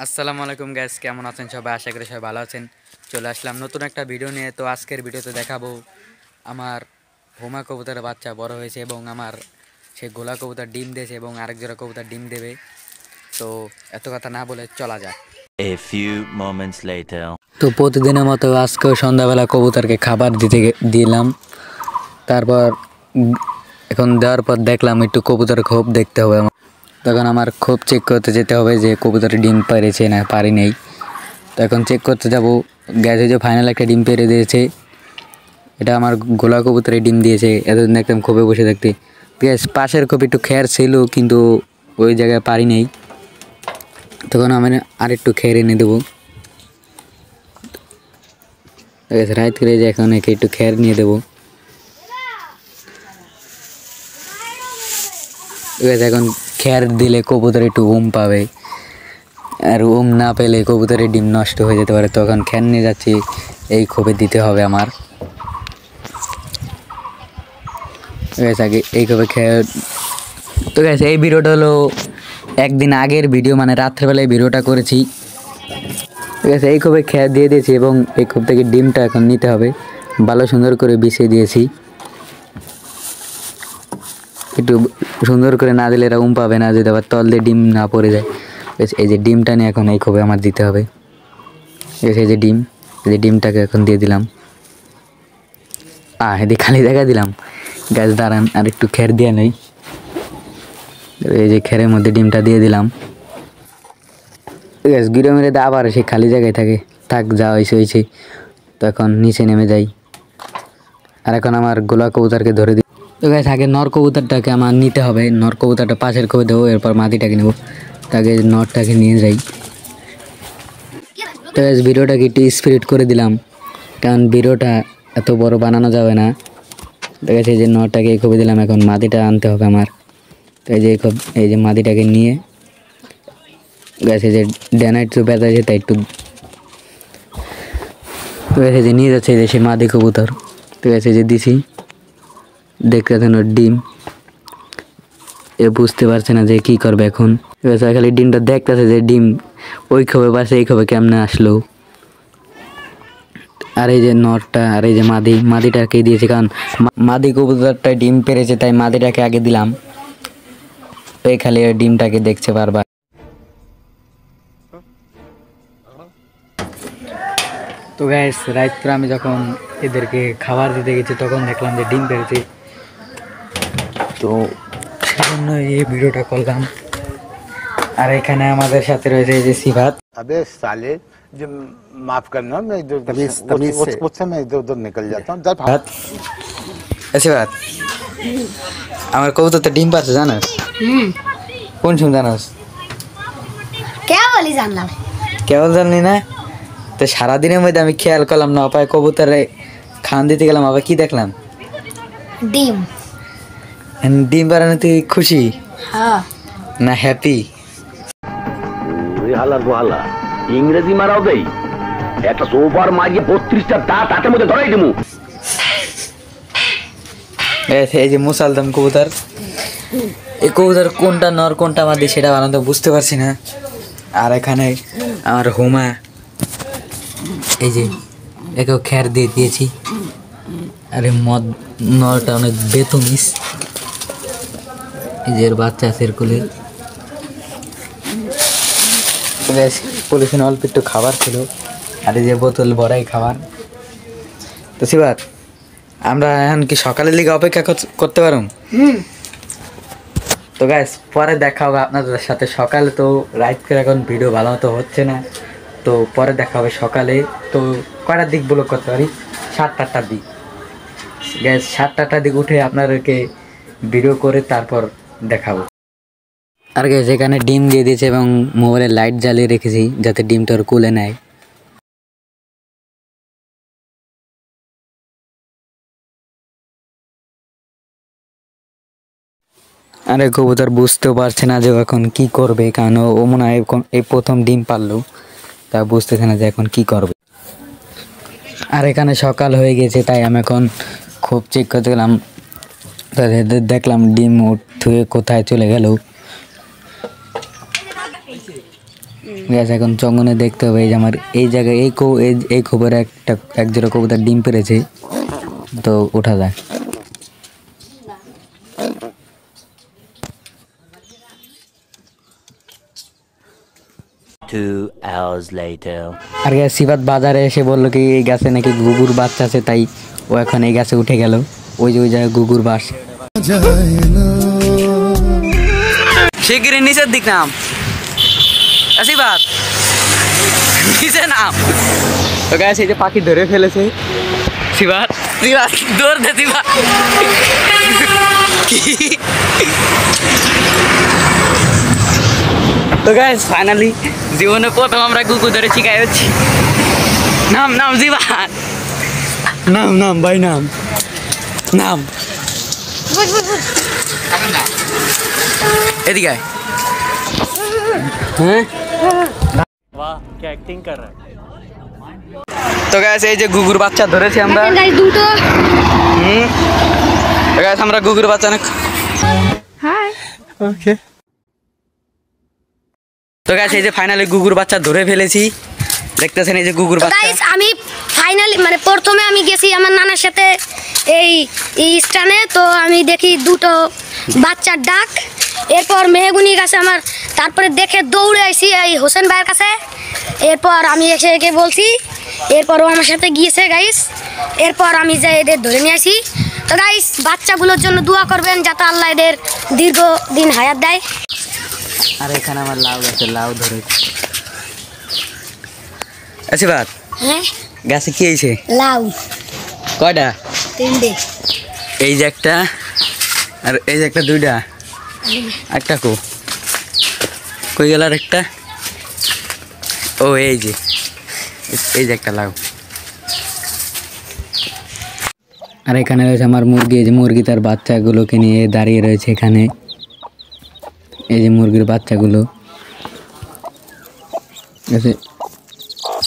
আসসালামু আলাইকুম গাইস, কেমন আছেন সবাই? আশা করি সবাই ভালো আছেন। চলে আসলাম নতুন একটা ভিডিও নিয়ে। তো আজকের ভিডিওতে দেখাবো আমার হোমা কবুতরের বাচ্চা বড় হয়েছে এবং আমার সেই গোলা কবুতর ডিম দিয়েছে এবং আরেক জোড়া কবুতর ডিম দেবে। তো এত কথা না বলে চলা যাক। A few moments later. তো প্রতিদিনের মতো আজকেও সন্ধ্যাবেলা কবুতরকে খাবার দিলাম। তারপর এখন দেওয়ার পর দেখলাম একটু কবুতরের খোপ দেখতে হবে আমার। তখন আমার খোপ চেক করতে যেতে হবে যে কবুতরের ডিম পেরেছে না পারি নেই। তো এখন চেক করতে যাব। গ্যাসে যে ফাইনাল একটা ডিম পেরে দিয়েছে, এটা আমার গোলা কবুতরের ডিম দিয়েছে। এতদিন দেখতাম খোপে বসে থাকতে। গ্যাস পাশের খোপ একটু খেয়ার ছিল কিন্তু ওই জায়গায় পারি নেই। তখন আমি আরেকটু খেয়ার এনে দেবো। রাইত করে যে এখন একে একটু খেয়ার নিয়ে দেবো। এখন খেয়ার দিলে কবুতর একটু পাবে, আর না পেলে কবুতরের ডিম নষ্ট হয়ে যেতে পারে। তখন খেয়ার নিয়ে যাচ্ছি, এই খোপে দিতে হবে আমার। আগে এই খোপে খেয়ার। তো গেছে এই ভিডিওটা হলো একদিন আগের ভিডিও, মানে রাত্রেবেলায় ভিডিওটা করেছি। ঠিক আছে, এই খোপে খেয়ার দিয়ে দিয়েছি এবং এই খোপ থেকে ডিমটা এখন নিতে হবে। ভালো সুন্দর করে বিছিয়ে দিয়েছি। একটু সুন্দর করে না দিলে এরা পাবে না, যদি আবার তল দিয়ে ডিম না পড়ে যায়। এই যে ডিমটা নিয়ে এখন এই খোপে আমার দিতে হবে। এই যে ডিম, এই যে ডিমটাকে এখন দিয়ে দিলাম। এদিকে খালি জায়গা দিলাম। গাছ দাঁড়ান, আর একটু খের দিয়ে নেই। এই যে খেরের মধ্যে ডিমটা দিয়ে দিলাম। গ্যাস গিরে মেরে দিয়ে আবার সেই খালি জায়গায় থাক যা হয়েছে। তো এখন নিচে নেমে যাই। আর এখন আমার গোলা কবুতরকে ধরে দিই। তো গ্যাস আগে নর কবুতরটাকে আমার নিতে হবে। নর কবুতরটা পাশের খোপে দেবো, এরপর মাটিটাকে নেবো। তাকে নরটাকে নিয়ে যাই। তো গ্যাস ভিডিওটাকে একটু স্পিড করে দিলাম, কারণ ভিডিওটা এত বড় বানানো যাবে না। ঠিক আছে, এই যে নরটাকে এই খোপে দিলাম। এখন মাটিটা আনতে হবে আমার। তো এই যে মাটিটাকে নিয়ে গেছে যে ড্যানা একটু ব্যথা আছে, তাই একটু তো গেছে যে নিয়ে যাচ্ছে যে সে মাদি কবুতর। তো গেছে যে দিছি, দেখতে ওর ডিম। এ বুঝতে পারছে না যে কি করবে এখন। খালি ডিমটা দেখতেছে যে ডিম ওই খোপে পাশে, এই খোপে কেমনে আসলো। আর এই যে নরটা, আর এই যে মাদিটাকে দিয়েছি, কারণ মাদি কবুতরটা ডিম পেরেছে, তাই মাদিটাকে আগে দিলাম। এই খালি ডিমটাকে দেখছে বারবার। তো গ্যাস রাত্রে আমি যখন এদেরকে খাবার দিতে গেছি তখন দেখলাম যে ডিম পেরেছে। তো সেজন্য এই ভিডিওটা করলাম। আর এখানে আমাদের সাথে রয়েছে এই যে সিফাত। अबे साले जो माफ करना, मैं इधर मुझसे मैं इधर उधर निकल जाता हूँ। সিফাত, আমার কবুতর তো ডিম পাচ্ছে জানাস? কোন সময় জানাস? কেবলই জানলাম। কেবল জানলি না? তো সারাদিনের মধ্যে আমি খেয়াল করলাম না, অপায় কবুতরে খান দিতে গেলাম, আবার কি দেখলাম? ডিম। ডিম বানানো তুই খুশি হ্যাঁ না হ্যাপি? হালা ইংরেজি মারাও দেই, একটা সোফার মাঝে 32টা দাঁত হাতের মধ্যে ধরাই দেবো। এই যে মুসালদম কবুতর, এই কবুতর কোনটা নর কোনটা মাদি সেটা বানাতে বুঝতে পারছি না। আর এখানে আমার হোমা, এই যে একেও খের দিয়ে দিয়েছি। আরে নরটা অনেক বেতমিস। এই যে এর বাচ্চা আছে এর কোলে। পলিথিনে অল্প একটু খাবার ছিল, আর এই যে বোতল ভরাই খাবার। তো সিবাত, আমরা এখন কি সকালের লিগে অপেক্ষা করতে পারুম? তো গাইস পরে দেখা হবে আপনাদের সাথে সকালে। তো রাইট করে এখন ভিডিও ভালো মতো হচ্ছে না, তো পরে দেখা হবে সকালে। তো কয়টার দিক ব্লগ করতে পারি? 7-8টার দিক। গ্যাস 7-8টার দিক উঠে আপনাদেরকে ভিডিও করে তারপর দেখাবো। আর গ্যাস এখানে ডিম দিয়ে দিয়েছে এবং মোবাইলে লাইট জ্বালিয়ে রেখেছি যাতে ডিমটা ওর কুলে নেয়। আরে কবুতর বুঝতেও পারছে না যে এখন কি করবে, কারণ ও মনে হয় এই প্রথম ডিম পারলো, তা বুঝতেছে না যে এখন কি করবে। আর এখানে সকাল হয়ে গেছে, তাই আমি এখন খুব চেক করতে গেলাম। দেখলাম ডিম থুয়ে কোথায় চলে গেল। গ্যাস এখন জঙ্গলে দেখতে হবে এই যে আমার এই জায়গায় এই খবরে এক জোড়া কবুতর ডিম পেরেছে, তো ওঠা যায়। 2 hours later. আর গ্যাস সিবাত বাজারে এসে বললো কি এই গাছে নাকি গুগুর বাচ্চা আছে, তাই ও এখন এই গাছে উঠে গেল। ওই জায়গায় গুগুর বাস। শিগগিরই নিচের দিক নাম, সিবাত নিচে নাম। তো গ্যাস এই যে পাখি ধরে ফেলেছে। সিবাত সিবাত দৌড় দে সিবাত। তো গাইস ফাইনালি জীবনে প্রথম আমরা কুকুর ধরে শিখাই হচ্ছি। নাম নাম জীবান, নাম নাম ভাই নাম নাম। এদিকে আয়। হ্যাঁ তো গাইস এই যে গুগুর বাচ্চা ধরেছি আমরা। দুটো তো গাইস আমরা গুগুর বাচ্চা না। ओके তো গাইস এই যে ফাইনালি গুগুর বাচ্চা ধরে ফেলেছি, দেখতেছেন এই যে গুগুর বাচ্চা। গাইস আমি ফাইনালি মানে প্রথমে আমি গেছি আমার নানার সাথে এই স্থানে, তো আমি দেখি দুটো বাচ্চার ডাক। এরপর মেহগুনি কাছে আমার, তারপরে দেখে দৌড়ে আসি এই হোসেন ভাইয়ের কাছে। এরপর আমি এসে একে বলছি, এরপর ও আমার সাথে গিয়েছে গাইস। এরপর আমি যাই এদের ধরে নিয়ে আসি। তো গাইস বাচ্চাগুলোর জন্য দোয়া করবেন যাতে আল্লাহ এদের দীর্ঘদিন হায়াত দেয়। আর এখানে আমার লাউ গাছে লাউ ধরেছি। আচ্ছা বাদ হ্যাঁ গাছে কি হয়েছে? লাউ কয়টা? 3টে। এই যে একটা, আর এই যে একটা, দুইটা। একটা কই গেল আর একটা? ও এই যে একটা লাউ। আর এখানে রয়েছে আমার মুরগি, এই যে মুরগি তার বাচ্চাগুলোকে নিয়ে দাঁড়িয়ে রয়েছে এখানে। এই যে মুরগির বাচ্চাগুলো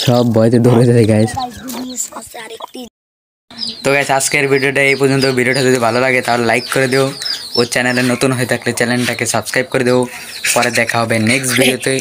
সব ভয়তে ধরে যায় গাইস। তো গাইস আজকের ভিডিওটা এই পর্যন্ত। ভিডিওটা যদি ভালো লাগে তাহলে লাইক করে দিও, ও চ্যানেলে নতুন হয়ে থাকলে চ্যানেলটাকে সাবস্ক্রাইব করে দিও। পরে দেখা হবে নেক্সট ভিডিওতে।